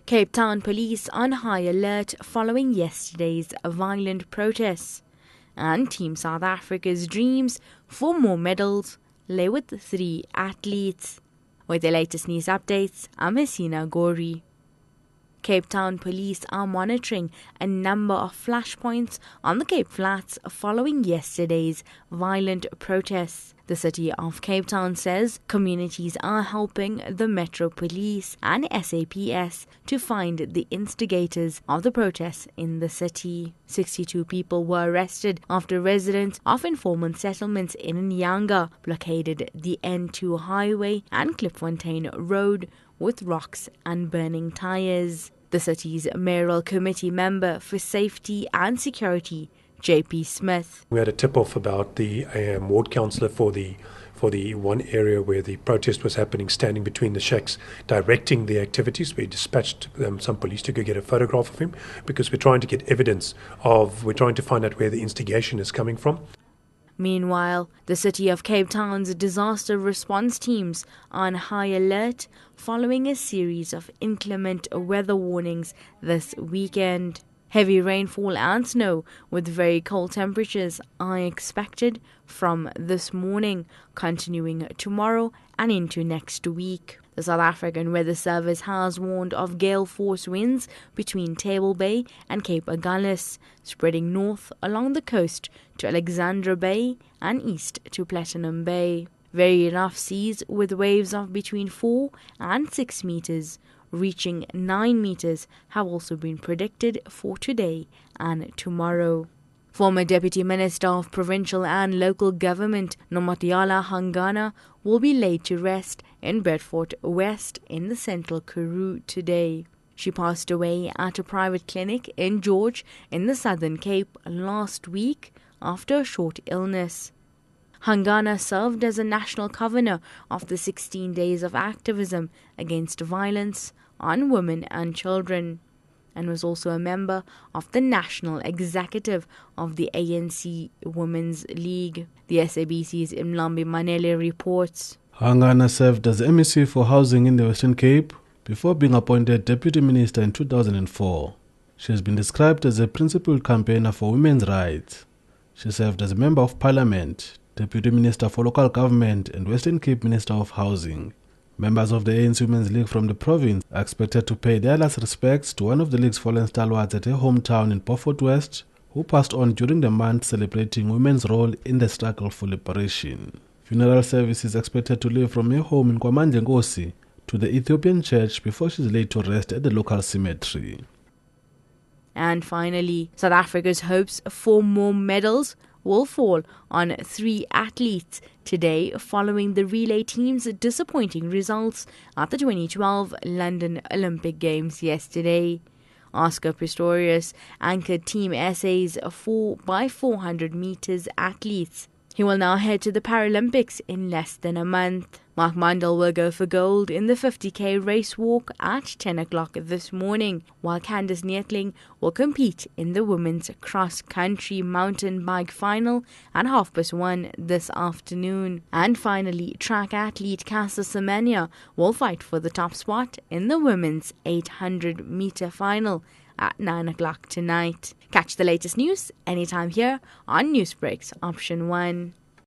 Cape Town police on high alert following yesterday's violent protests. And Team South Africa's dreams for more medals lay with 3 athletes. With the latest news updates, I'm Hasina Gori. Cape Town police are monitoring a number of flashpoints on the Cape Flats following yesterday's violent protests. The city of Cape Town says communities are helping the Metro Police and SABC to find the instigators of the protests in the city. 62 people were arrested after residents of informant settlements in Nyanga blockaded the N2 highway and Klipfontein Road with rocks and burning tires. The city's mayoral committee member for safety and security, JP Smith. We had a tip-off about the ward councillor for the one area where the protest was happening, standing between the shacks, directing the activities. We dispatched some police to go get a photograph of him because we're trying to get evidence we're trying to find out where the instigation is coming from. Meanwhile, the city of Cape Town's disaster response teams are on high alert following a series of inclement weather warnings this weekend. Heavy rainfall and snow with very cold temperatures are expected from this morning, continuing tomorrow and into next week. The South African Weather Service has warned of gale force winds between Table Bay and Cape Agulhas, spreading north along the coast to Alexandra Bay and east to Platinum Bay. Very rough seas with waves of between 4 and 6 meters, reaching 9 meters, have also been predicted for today and tomorrow. Former Deputy Minister of Provincial and Local Government, Nomatyala Hangana, will be laid to rest in Bedford West in the Central Karoo today. She passed away at a private clinic in George in the Southern Cape last week after a short illness. Hangana served as a national convener of the 16 days of activism against violence on women and children, and was also a member of the national executive of the ANC Women's League. The SABC's Mlambi Manele reports. Hangana served as MEC for Housing in the Western Cape before being appointed Deputy Minister in 2004. She has been described as a principled campaigner for women's rights. She served as a Member of Parliament, Deputy Minister for Local Government and Western Cape Minister of Housing. Members of the ANC Women's League from the province are expected to pay their last respects to one of the league's fallen stalwarts at her hometown in Beaufort West, who passed on during the month celebrating women's role in the struggle for liberation. Funeral service is expected to leave from her home in Kwamanje Ngosi to the Ethiopian church before she is laid to rest at the local cemetery. And finally, South Africa's hopes for more medals will fall on 3 athletes today following the relay team's disappointing results at the 2012 London Olympic Games yesterday. Oscar Pistorius anchored Team SA's 4x400 meters athletes. He will now head to the Paralympics in less than a month. Mark Mandel will go for gold in the 50k race walk at 10 o'clock this morning, while Candice Neethling will compete in the women's cross-country mountain bike final at 1:30 this afternoon. And finally, track athlete Casa Semenya will fight for the top spot in the women's 800-meter final at 9 o'clock tonight. Catch the latest news anytime here on NewsBreak's Option 1.